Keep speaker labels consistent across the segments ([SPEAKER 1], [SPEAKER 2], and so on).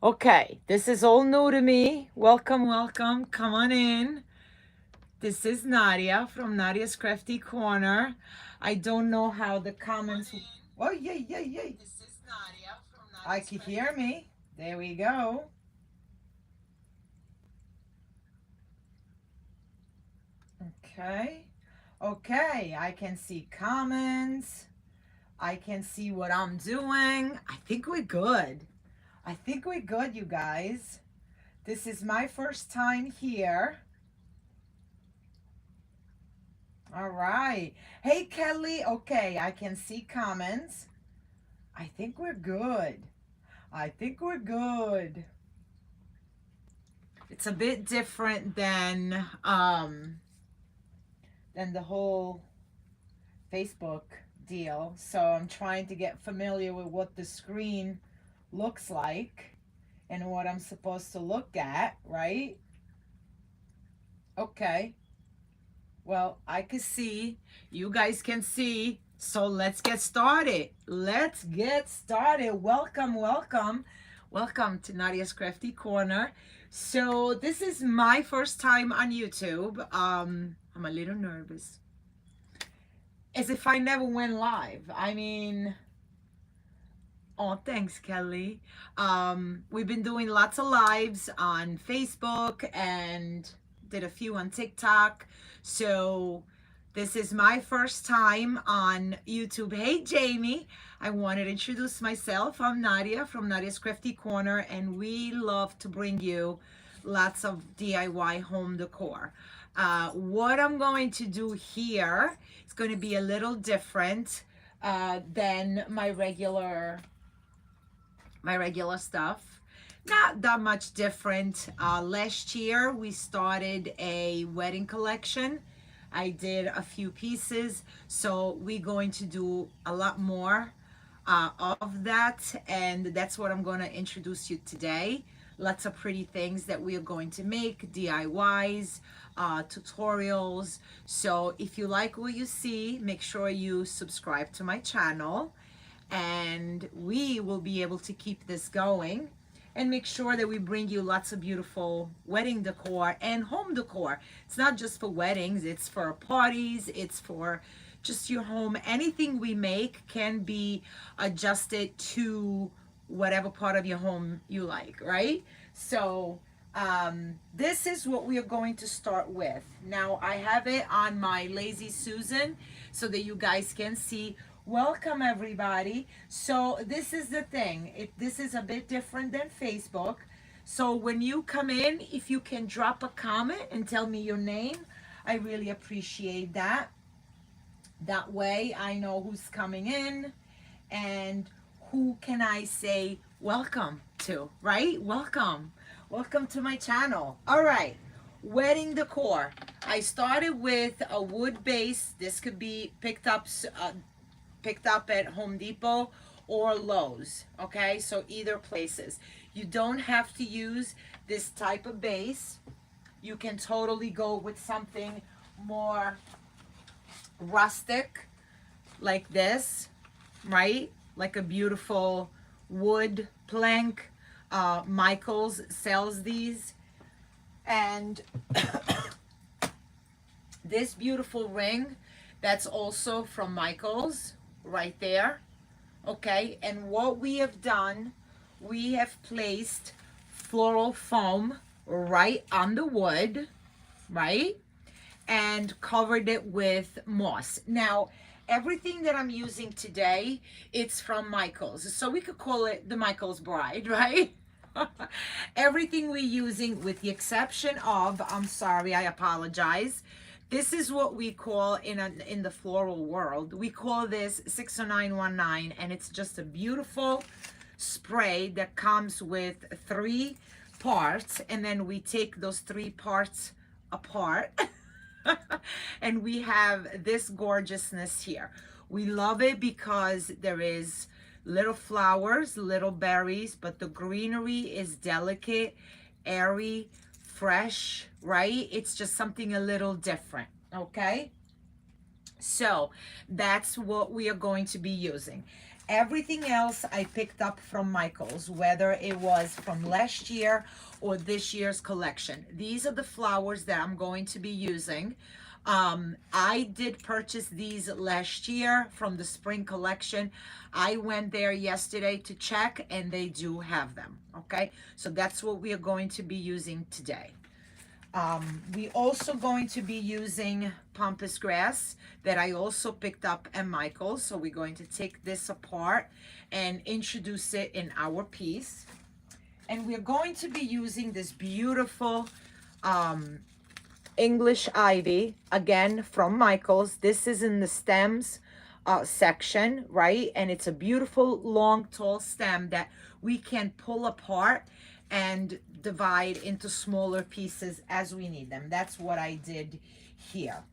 [SPEAKER 1] Okay, this is all new to me. Welcome, welcome. Come on in. This is Nadia from Nadia's Crafty Corner. I don't know how the comments. Oh, yay, yay, yay. This is Nadia from I can hear me. There we go. Okay. Okay, I can see comments. I can see what I'm doing. I think we're good. I think we're good, you guys. This is my first time here. All right. Hey, Kelly. Okay, I can see comments. I think we're good. I think we're good. It's a bit different than the whole Facebook deal. So I'm trying to get familiar with what the screen looks like and what I'm supposed to look at, right? Okay. Well, I can see, you guys can see. So let's get started. Let's get started. Welcome, welcome. Welcome to Nadia's Crafty Corner. So this is my first time on YouTube. I'm a little nervous. As if I never went live. I mean, oh, thanks, Kelly. We've been doing lots of lives on Facebook and did a few on TikTok. So this is my first time on YouTube. Hey, Jamie. I wanted to introduce myself. I'm Nadia from Nadia's Crafty Corner, and we love to bring you lots of DIY home decor. What I'm going to do here is going to be a little different than my regular stuff. Not that much different. Last year we started a wedding collection. I did a few pieces, so we're going to do a lot more of that, and that's what I'm going to introduce you today. Lots of pretty things that we are going to make, DIYs, tutorials. So if you like what you see, make sure you subscribe to my channel, and we will be able to keep this going and make sure that we bring you lots of beautiful wedding decor and home decor. It's not just for weddings, it's for parties, it's for just your home. Anything we make can be adjusted to whatever part of your home you like, right? So this is what we are going to start with. Now I have it on my Lazy Susan so that you guys can see. Welcome, everybody. So this is the thing. This is a bit different than Facebook. So when you come in, if you can drop a comment and tell me your name, I really appreciate that. That way I know who's coming in and who can I say welcome to, right? Welcome. Welcome to my channel. All right. Wedding decor. I started with a wood base. This could be picked up at Home Depot or Lowe's, okay? So either places. You don't have to use this type of base. You can totally go with something more rustic like this, right? Like a beautiful wood plank. Michaels sells these. And this beautiful ring, that's also from Michaels right there. Okay, and what we have done, we have placed floral foam right on the wood, right, and covered it with moss. Now everything that I'm using today, it's from Michaels, so we could call it the Michaels bride, right? Everything we're using, with the exception of, I'm sorry, I apologize, this is what we call in the floral world, we call this 60919, and it's just a beautiful spray that comes with 3 parts, and then we take those 3 parts apart and we have this gorgeousness here. We love it because there is little flowers, little berries, but the greenery is delicate, airy, fresh, right? It's just something a little different, okay? So that's what we are going to be using. Everything else I picked up from Michael's, whether it was from last year or this year's collection. These are the flowers that I'm going to be using. I did purchase these last year from the spring collection. I went there yesterday to check and they do have them, okay? So that's what we are going to be using today. We also going to be using pampas grass that I also picked up at Michael's. So we're going to take this apart and introduce it in our piece. And we're going to be using this beautiful English ivy, again from Michael's. This is in the stems section, right? And it's a beautiful long tall stem that we can pull apart and divide into smaller pieces as we need them. That's what I did here.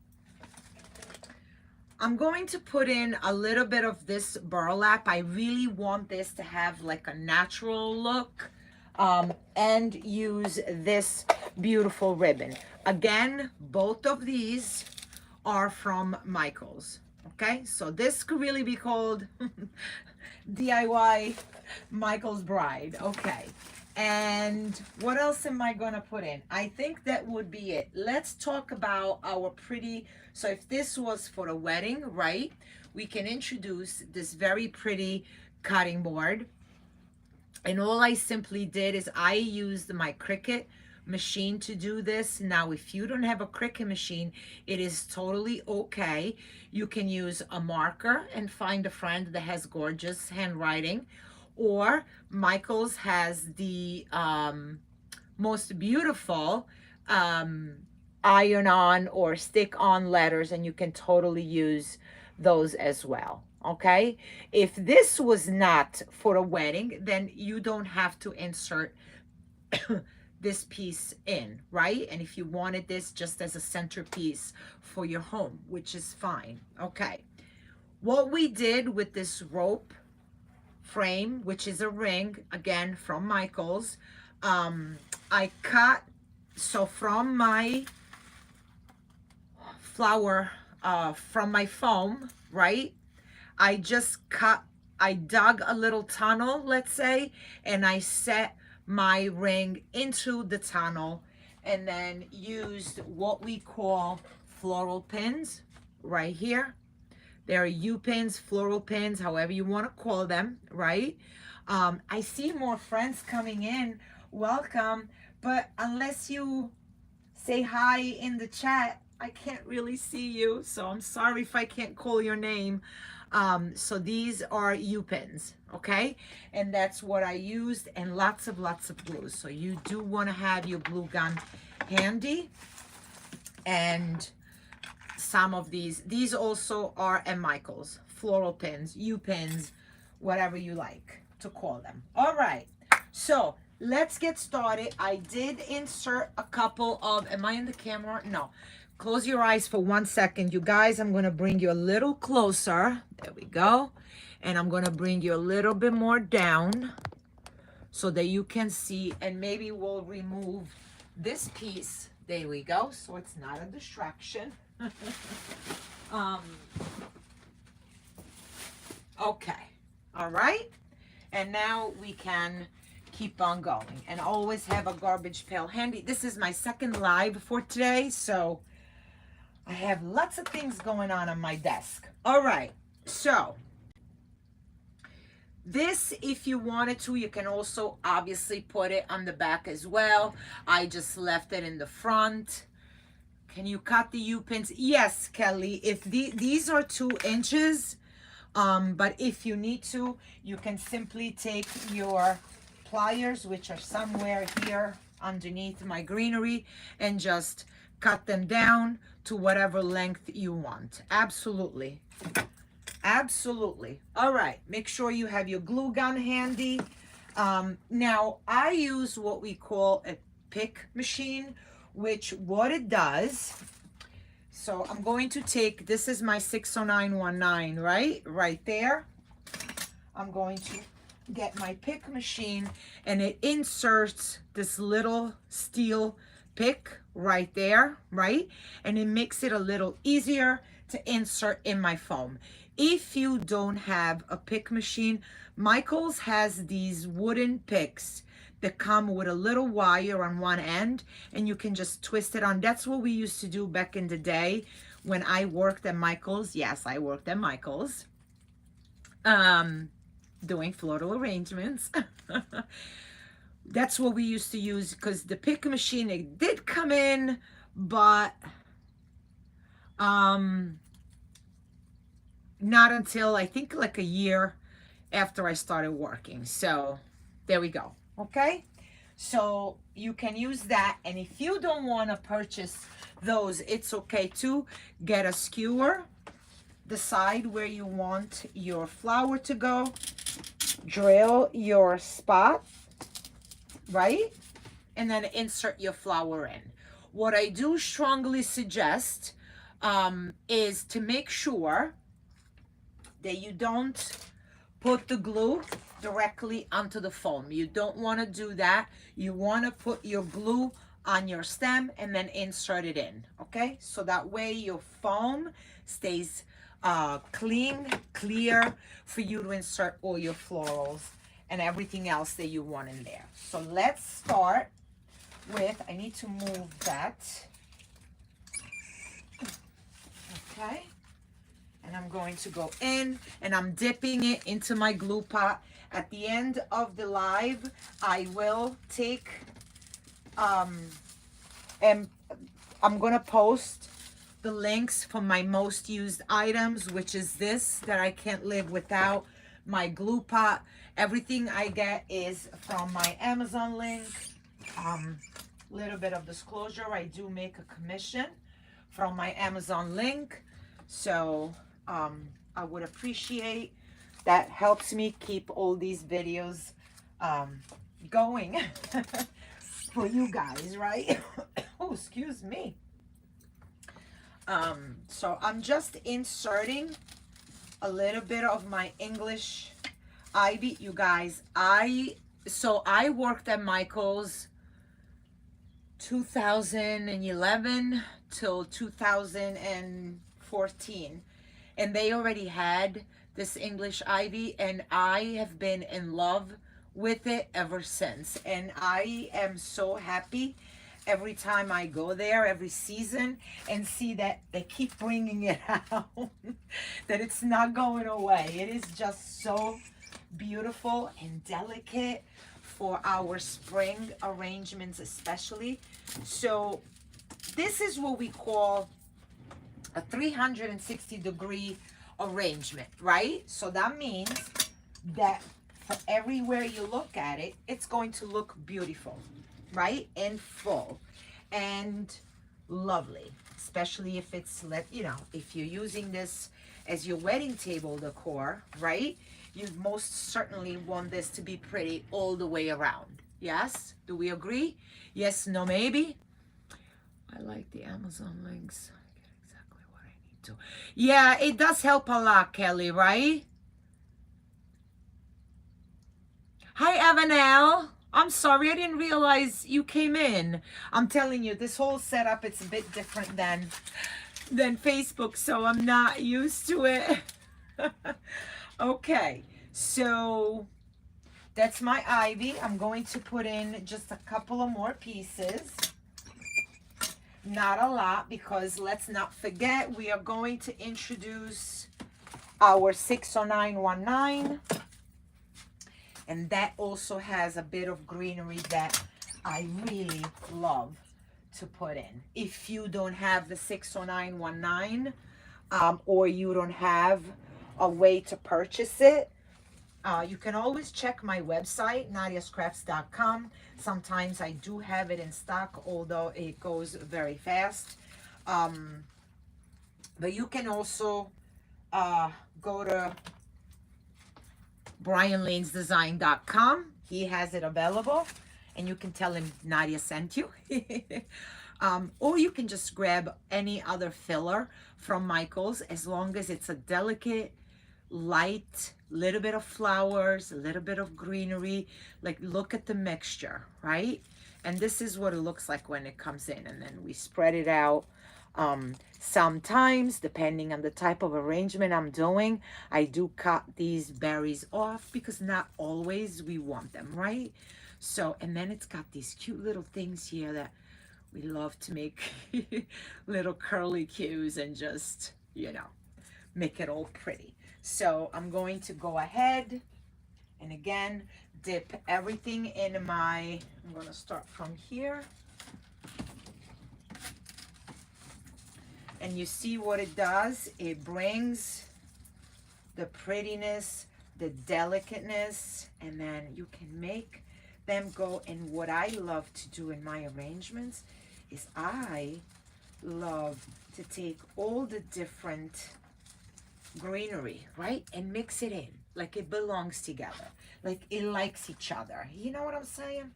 [SPEAKER 1] I'm going to put in a little bit of this burlap. I really want this to have like a natural look, and use this beautiful ribbon. Again, both of these are from Michael's. Okay, so this could really be called DIY Michael's Bride. Okay. And what else am I going to put in? I think that would be it. Let's talk about our pretty, so if this was for a wedding, right, we can introduce this very pretty cutting board. And all I simply did is I used my Cricut machine to do this. Now, if you don't have a Cricut machine, it is totally okay. You can use a marker and find a friend that has gorgeous handwriting. Or Michael's has the most beautiful iron-on or stick-on letters, and you can totally use those as well, okay? If this was not for a wedding, then you don't have to insert this piece in, right? And if you wanted this just as a centerpiece for your home, which is fine, okay? What we did with this rope frame, which is a ring, again from Michael's, I cut, so from my flower, from my foam, right, I just cut, I dug a little tunnel, let's say, and I set my ring into the tunnel, and then used what we call floral pins right here. There are U-pins, floral pins, however you want to call them, right? I see more friends coming in. Welcome. But unless you say hi in the chat, I can't really see you. So I'm sorry if I can't call your name. So these are U-pins, okay? And that's what I used, and lots of glue. So you do want to have your glue gun handy. And some of these also are at Michael's, floral pins, U-pins, whatever you like to call them. All right, so let's get started. I did insert a couple of, am I in the camera? No. Close your eyes for 1 second. You guys, I'm going to bring you a little closer. There we go. And I'm going to bring you a little bit more down so that you can see, and maybe we'll remove this piece. There we go. So it's not a distraction. Okay, all right, and now we can keep on going, and always have a garbage pail handy. This is my second live for today, so I have lots of things going on my desk. All right, so this, if you wanted to, you can also obviously put it on the back as well. I just left it in the front. Can you cut the U-pins? Yes, Kelly. If these are 2 inches, but if you need to, you can simply take your pliers, which are somewhere here underneath my greenery, and just cut them down to whatever length you want. Absolutely. Absolutely. All right. Make sure you have your glue gun handy. Now, I use what we call a pick machine, which what it does, so I'm going to take, this is my 60919, right there. I'm going to get my pick machine, and it inserts this little steel pick right there, right? And it makes it a little easier to insert in my foam. If you don't have a pick machine, Michaels has these wooden picks that come with a little wire on one end, and you can just twist it on. That's what we used to do back in the day when I worked at Michaels. Yes, I worked at Michaels, doing floral arrangements. That's what we used to use, because the pick machine, it did come in, but not until I think like a year after I started working. So there we go. Okay, so you can use that, and if you don't want to purchase those, it's okay to get a skewer, decide where you want your flower to go, drill your spot, right, and then insert your flower in. What I do strongly suggest is to make sure that you don't put the glue directly onto the foam. You don't want to do that. You want to put your glue on your stem and then insert it in, okay? So that way your foam stays clean, clear, for you to insert all your florals and everything else that you want in there. So let's start with, I need to move that, okay? And I'm going to go in, and I'm dipping it into my glue pot. At the end of the live, I will take, and I'm gonna post the links for my most used items, which is this, that I can't live without, my glue pot. Everything I get is from my Amazon link. Little bit of disclosure, I do make a commission from my Amazon link. So I would appreciate that. Helps me keep all these videos going for you guys, right? Oh, excuse me. So I'm just inserting a little bit of my English ivy. You guys, I worked at Michael's 2011 till 2014, and they already had this English ivy, and I have been in love with it ever since. And I am so happy every time I go there, every season, and see that they keep bringing it out, that it's not going away. It is just so beautiful and delicate for our spring arrangements especially. So this is what we call a 360-degree arrangement, right? So that means that for everywhere you look at it, it's going to look beautiful, right? And full and lovely, especially if it's, if you're using this as your wedding table decor, right? You most certainly want this to be pretty all the way around. Yes? Do we agree? Yes, no, maybe? I like the Amazon links. I get exactly what I need to. Yeah, it does help a lot, Kelly, right? Hi, Avanel. I'm sorry, I didn't realize you came in. I'm telling you, this whole setup, it's a bit different than Facebook, so I'm not used to it. Okay, so that's my ivy. I'm going to put in just a couple of more pieces. Not a lot, because let's not forget, we are going to introduce our 60919. And that also has a bit of greenery that I really love to put in. If you don't have the 60919, or you don't have a way to purchase it, you can always check my website, nadiascrafts.com. Sometimes I do have it in stock, although it goes very fast. But you can also go to brianlanesdesign.com. He has it available, and you can tell him Nadia sent you. Or you can just grab any other filler from Michael's, as long as it's a delicate, light, little bit of flowers, a little bit of greenery. Like, look at the mixture, right? And this is what it looks like when it comes in, and then we spread it out Sometimes, depending on the type of arrangement I'm doing, I do cut these berries off because not always we want them, right? So, and then it's got these cute little things here that we love to make little curly cues and just, make it all pretty. So I'm going to go ahead and again, dip everything in my, I'm going to start from here. And you see what it does? It brings the prettiness, the delicateness, and then you can make them go. And what I love to do in my arrangements is I love to take all the different greenery, right? And mix it in like it belongs together, like it likes each other. You know what I'm saying?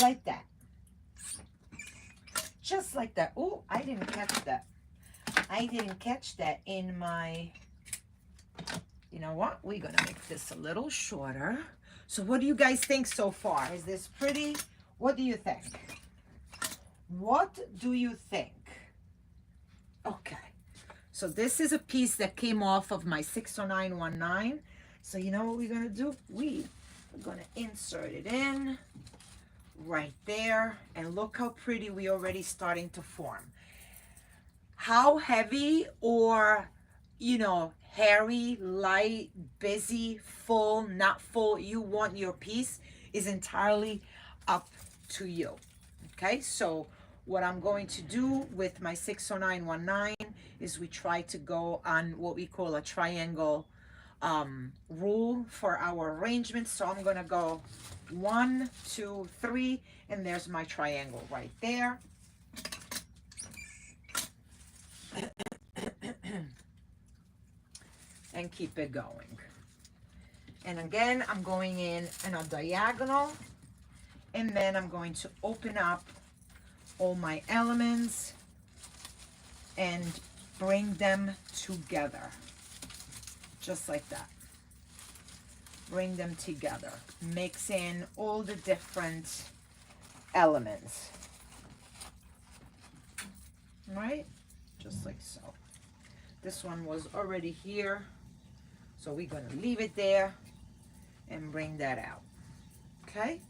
[SPEAKER 1] Like that. Just like that. Oh, I didn't catch that. I didn't catch that in my, you know what? We're gonna make this a little shorter. So what do you guys think so far? Is this pretty? What do you think? What do you think? Okay. So this is a piece that came off of my 60919. So you know what we're gonna do? We are gonna insert it in right there. And look how pretty we already starting to form. How heavy or, hairy, light, busy, full, not full you want your piece is entirely up to you. Okay, so what I'm going to do with my 60919 is we try to go on what we call a triangle rule for our arrangement. So I'm gonna go 1, 2, 3, and there's my triangle right there. And keep it going. And again, I'm going in a diagonal, and then I'm going to open up all my elements and bring them together, just like that. Bring them together, mix in all the different elements, right? Just like so. This one was already here, so we're gonna leave it there and bring that out, okay?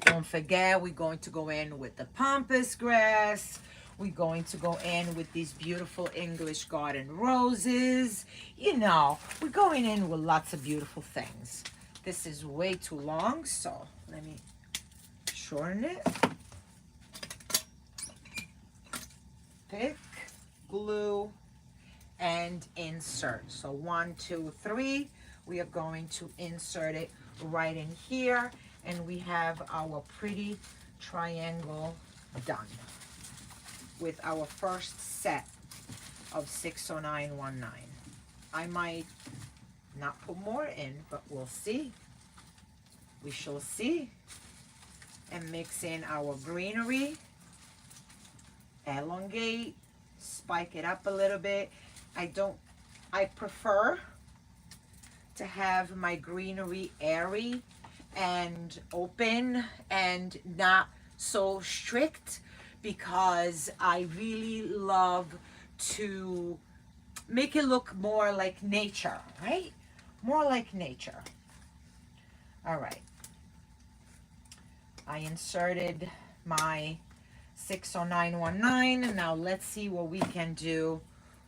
[SPEAKER 1] Don't forget, we're going to go in with the pampas grass. We're going to go in with these beautiful English garden roses. We're going in with lots of beautiful things. This is way too long, so let me shorten it. Pick, glue, and insert. So 1, 2, 3. We are going to insert it right in here, and we have our pretty triangle done with our first set of 60919. I might not put more in, but we'll see. We shall see. And mix in our greenery, elongate, spike it up a little bit. I prefer to have my greenery airy and open and not so strict, because I really love to make it look more like nature, right? More like nature. All right. I inserted my 60919. Now let's see what we can do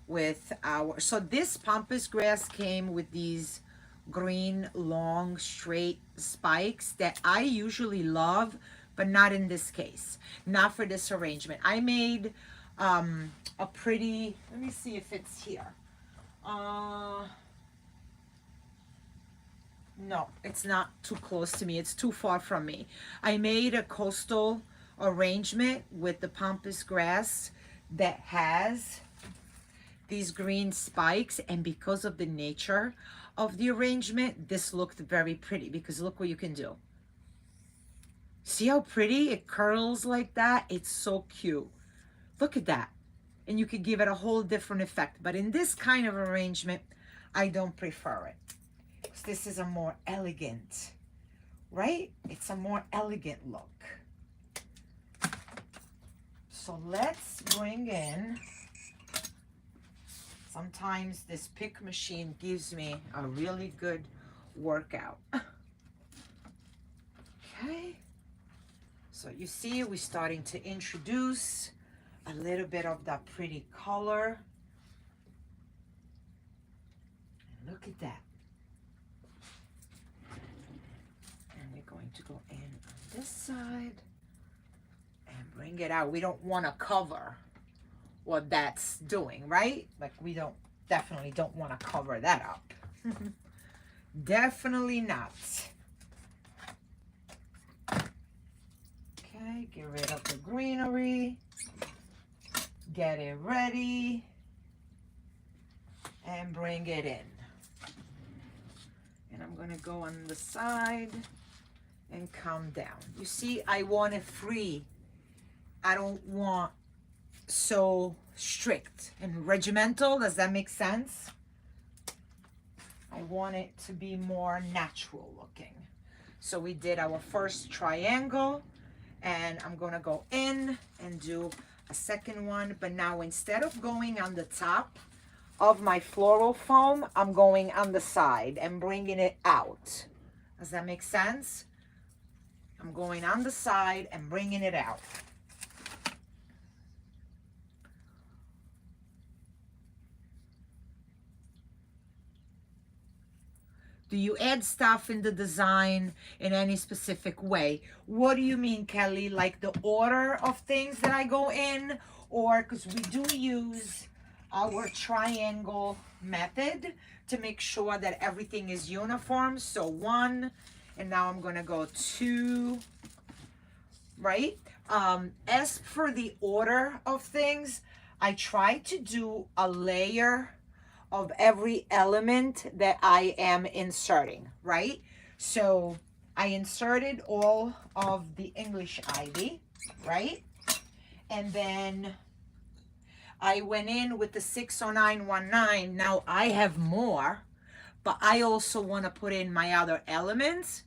[SPEAKER 1] with our, so this pampas grass came with these green, long, straight spikes that I usually love, but not in this case, not for this arrangement. I made a pretty, let me see if it's here. No, it's not too close to me. It's too far from me. I made a coastal arrangement with the pampas grass that has these green spikes, and because of the nature of the arrangement, this looked very pretty, because look what you can do. See how pretty it curls like that? It's so cute. Look at that. And you could give it a whole different effect. But in this kind of arrangement, I don't prefer it. This is a more elegant, right? It's a more elegant look. So let's bring in, sometimes this pick machine gives me a really good workout. Okay. So you see, we're starting to introduce a little bit of that pretty color. And look at that. And we're going to go in on this side and bring it out. We don't want to cover what that's doing, right? Like we definitely don't want to cover that up. Definitely not. Okay, get rid of the greenery. Get it ready. And bring it in. And I'm gonna go on the side and come down. You see, I want it free. I don't want so strict and regimental. Does that make sense? I want it to be more natural looking. So we did our first triangle, and I'm gonna go in and do a second one, but now instead of going on the top of my floral foam, I'm going on the side and bringing it out. Does that make sense? I'm going on the side and bringing it out. Do you add stuff in the design in any specific way? What do you mean, Kelly? Like the order of things that I go in? Or because we do use our triangle method to make sure that everything is uniform. So 1, and now I'm gonna go 2, right? As for the order of things, I try to do a layer of every element that I am inserting, right? So I inserted all of the English ivy, right? And then I went in with the 60919. Now I have more, but I also want to put in my other elements.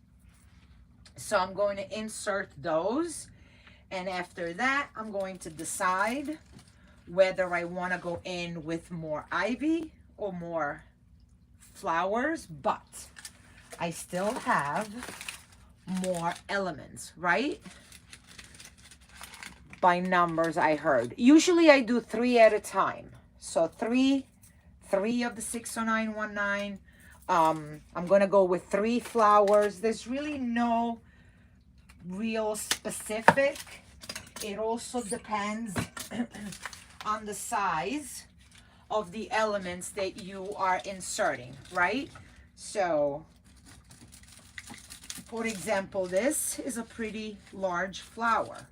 [SPEAKER 1] So I'm going to insert those. And after that, I'm going to decide whether I want to go in with more ivy or more flowers, but I still have more elements, right? By numbers I heard. Usually I do 3 at a time. So 3 of the 60919. I'm gonna go with 3 flowers. There's really no real specific. It also depends on the size of the elements that you are inserting, right? So, for example, this is a pretty large flower.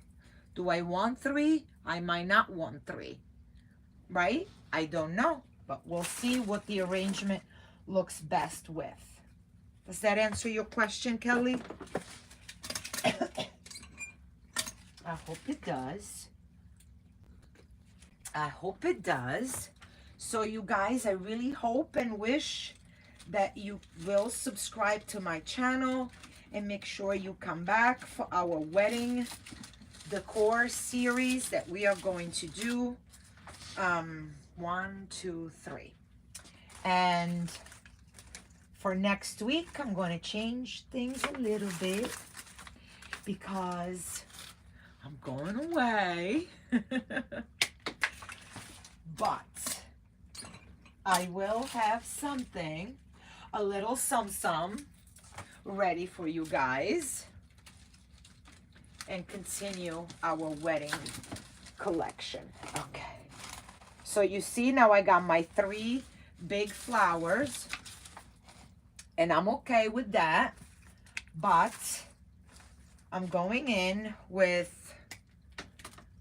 [SPEAKER 1] Do I want 3? I might not want 3, right? I don't know, but we'll see what the arrangement looks best with. Does that answer your question, Kelly? I hope it does. I hope it does. So you guys, I really hope and wish that you will subscribe to my channel and make sure you come back for our wedding decor series that we are going to do. 1, 2, 3. And for next week, I'm going to change things a little bit because I'm going away. But I will have something, a little some ready for you guys and continue our wedding collection. Okay. So you see now I got my 3 big flowers and I'm okay with that, but I'm going in with,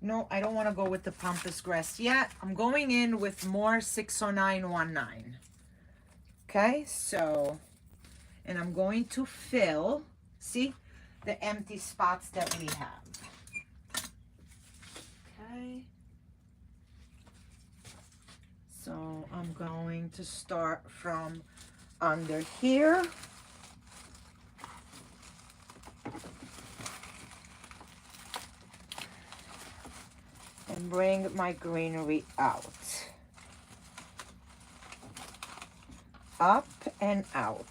[SPEAKER 1] no, I don't want to go with the pampas grass yet. I'm going in with more 60919. Okay, so, and I'm going to fill, see, the empty spots that we have. Okay. So I'm going to start from under here. and bring my greenery out. Up and out.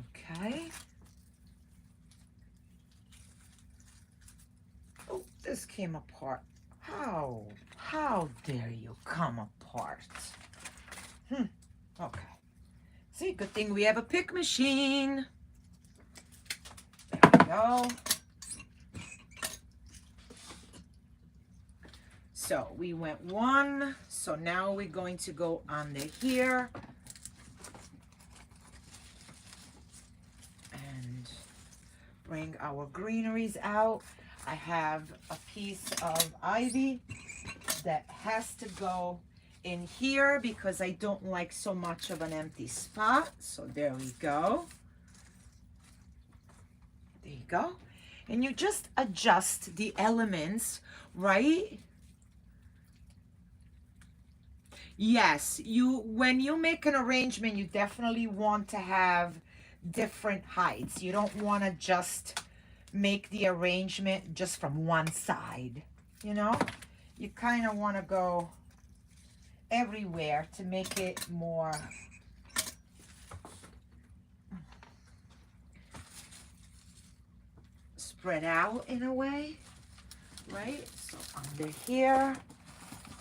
[SPEAKER 1] Okay. Oh, this came apart. How dare you come apart? Okay. See, good thing we have a pick machine. There we go. So we went one. So now we're going to go under here. And bring our greeneries out. I have a piece of ivy that has to go in here because I don't like so much of an empty spot. So there we go. There you go. And you just adjust the elements, right? Yes, when you make an arrangement, you definitely want to have different heights. You don't want to just make the arrangement just from one side, you know? You kind of want to go everywhere to make it more spread out in a way, right? So under here,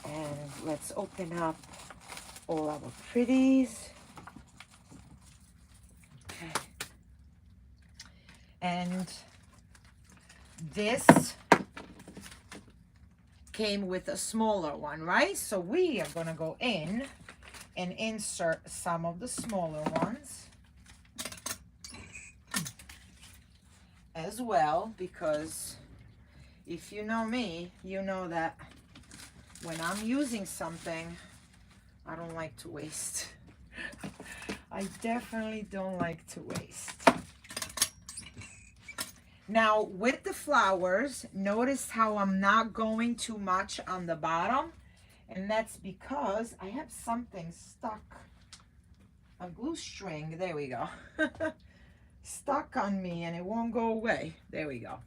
[SPEAKER 1] and let's open up all our pretties. Okay. And this came with a smaller one, right? So we are gonna go in and insert some of the smaller ones as well, because if you know me, you know that when I'm using something, I don't like to waste. I definitely don't like to waste. Now with the flowers, notice how I'm not going too much on the bottom, and that's because I have something stuck, a glue string, there we go, stuck on me and it won't go away. There we go.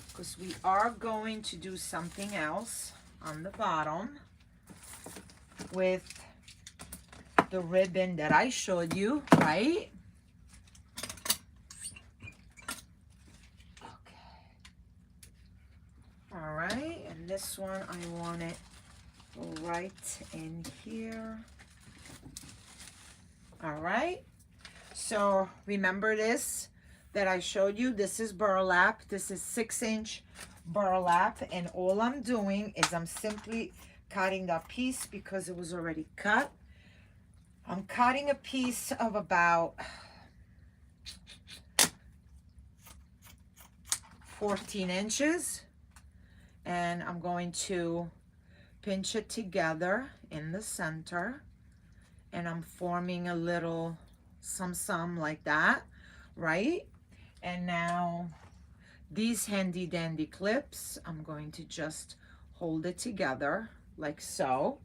[SPEAKER 1] Because we are going to do something else on the bottom with the ribbon that I showed you, right? All right, and this one I want it right in here. All right, so remember this that I showed you. This is burlap. This is 6-inch burlap, and all I'm doing is I'm simply cutting that piece because it was already cut. I'm cutting a piece of about 14 inches. And I'm going to pinch it together in the center, and I'm forming a little some like that, right? And now these handy dandy clips, I'm going to just hold it together like so,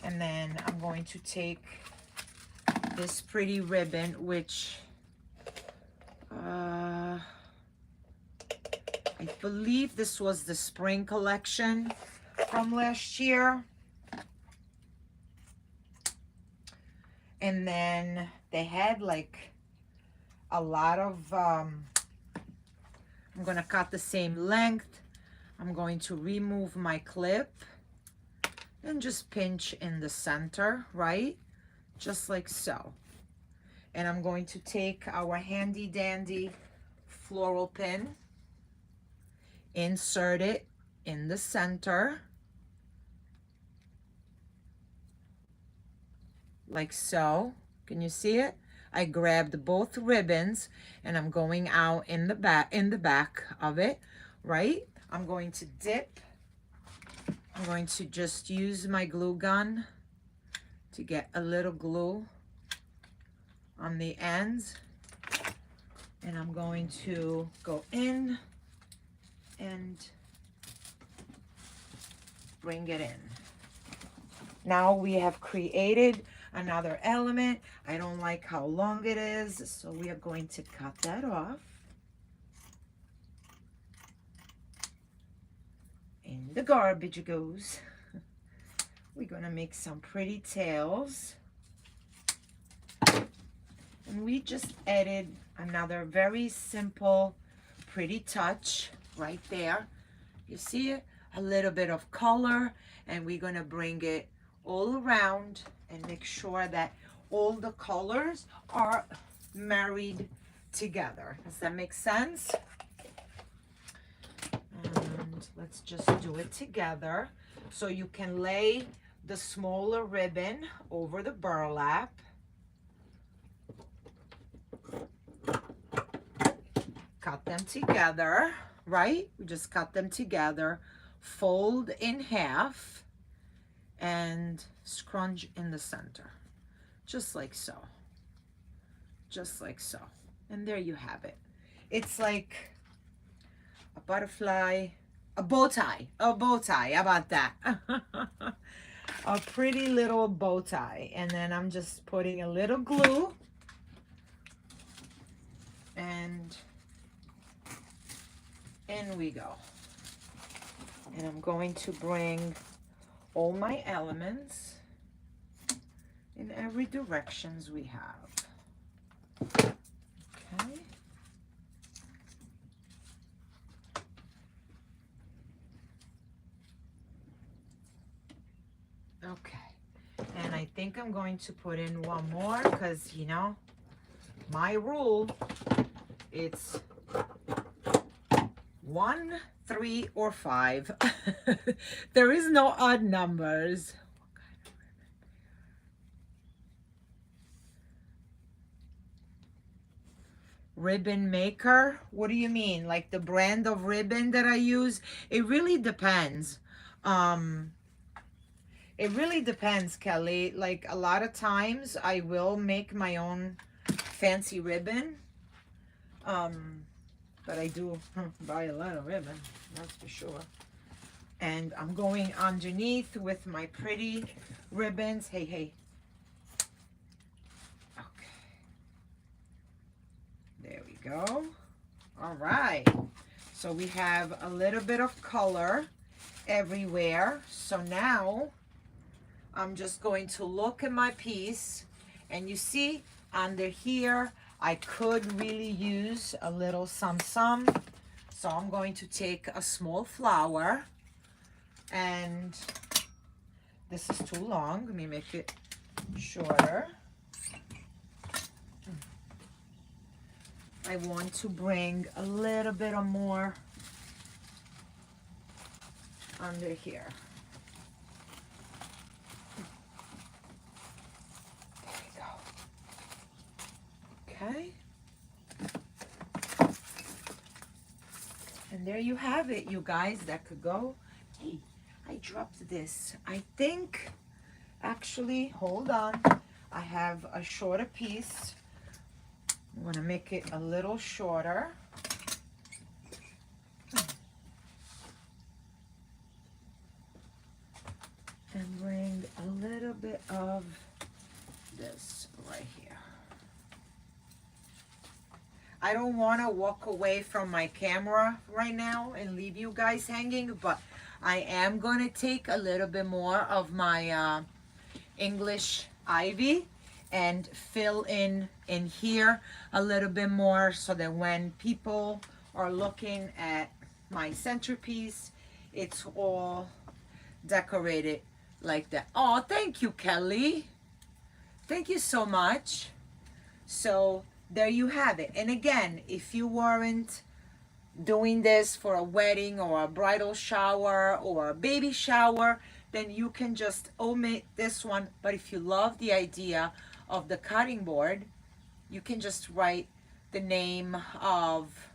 [SPEAKER 1] and then I'm going to take this pretty ribbon, which I believe this was the spring collection from last year. And then they had like a lot of, I'm going to cut the same length. I'm going to remove my clip and just pinch in the center, right? Just like so. And I'm going to take our handy dandy floral pin, insert it in the center like so. Can you see it? I grabbed both ribbons and I'm going out in the back of it, right? I'm going to dip. I'm going to just use my glue gun to get a little glue on the ends, and I'm going to go in and bring it in. Now we have created another element. I don't like how long it is, so we are going to cut that off. In the garbage goes. We're gonna make some pretty tails. And we just added another very simple, pretty touch right there. You see it? A little bit of color, and we're gonna bring it all around and make sure that all the colors are married together. Does that make sense? And let's just do it together. So you can lay the smaller ribbon over the burlap. Cut them together, right? We just cut them together, fold in half, and scrunch in the center. Just like so. Just like so. And there you have it. It's like a butterfly, a bow tie. How about that? A pretty little bow tie. And then I'm just putting a little glue. And in we go. And I'm going to bring all my elements in every directions we have. Okay. Okay. And I think I'm going to put in one more because, you know, my rule, it's 1, 3, or 5. There is no odd numbers. Ribbon maker? What do you mean? Like the brand of ribbon that I use? It really depends. It really depends, Kelly. Like a lot of times I will make my own fancy ribbon. But I do buy a lot of ribbon, that's for sure. And I'm going underneath with my pretty ribbons. Hey, hey. Okay. There we go. All right. So we have a little bit of color everywhere. So now I'm just going to look at my piece, and you see under here, I could really use a little some. So I'm going to take a small flower, and this is too long. Let me make it shorter. I want to bring a little bit of more under here. Okay. And there you have it, you guys. That could go. Hey, I dropped this. I think, actually, hold on. I have a shorter piece. I'm going to make it a little shorter. And bring a little bit of this right here. I don't want to walk away from my camera right now and leave you guys hanging, but I am going to take a little bit more of my English ivy and fill in here a little bit more so that when people are looking at my centerpiece, it's all decorated like that. Oh, thank you, Kelly. Thank you so much. So there you have it. And again, if you weren't doing this for a wedding or a bridal shower or a baby shower, then you can just omit this one. But if you love the idea of the cutting board, you can just write the name of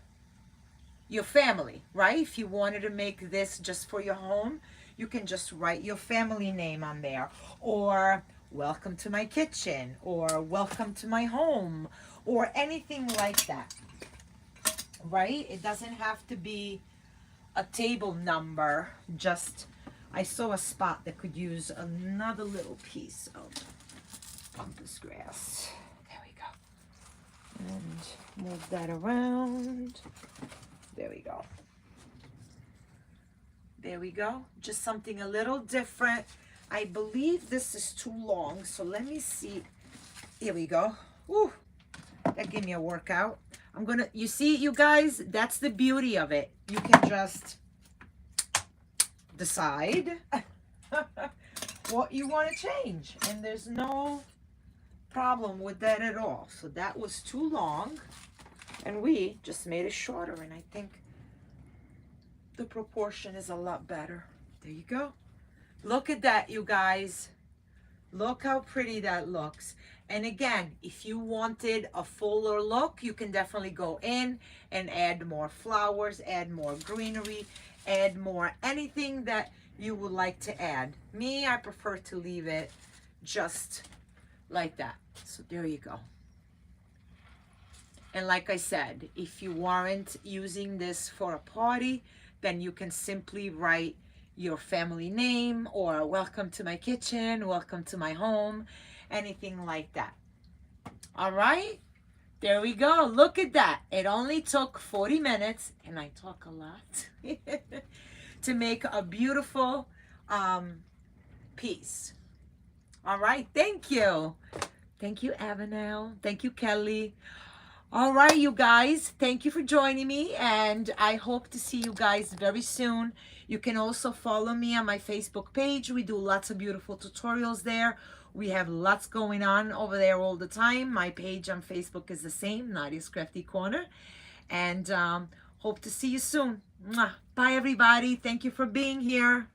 [SPEAKER 1] your family, right? If you wanted to make this just for your home, you can just write your family name on there, or welcome to my kitchen, or welcome to my home, or anything like that, right? It doesn't have to be a table number. Just, I saw a spot that could use another little piece of pampas grass. There we go. And move that around. There we go. There we go. Just something a little different. I believe this is too long, so let me see. Here we go. Ooh, that gave me a workout. I'm gonna, you see, you guys, that's the beauty of it. You can just decide what you want to change, and there's no problem with that at all. So that was too long, and we just made it shorter, and I think the proportion is a lot better. There you go. Look at that, you guys. Look how pretty that looks. And again, if you wanted a fuller look, you can definitely go in and add more flowers, add more greenery, add more anything that you would like to add. Me, I prefer to leave it just like that. So there you go. And like I said, if you weren't using this for a party, then you can simply write your family name or welcome to my kitchen, welcome to my home, anything like that. All right, there we go. Look at that. It only took 40 minutes, and I talk a lot, to make a beautiful piece. All right, thank you. Thank you, Avenel. Thank you, Kelly. All right, you guys, thank you for joining me, and I hope to see you guys very soon. You can also follow me on my Facebook page. We do lots of beautiful tutorials there. We have lots going on over there all the time. My page on Facebook is the same, Nadia's Crafty Corner. And hope to see you soon. Mwah. Bye, everybody. Thank you for being here.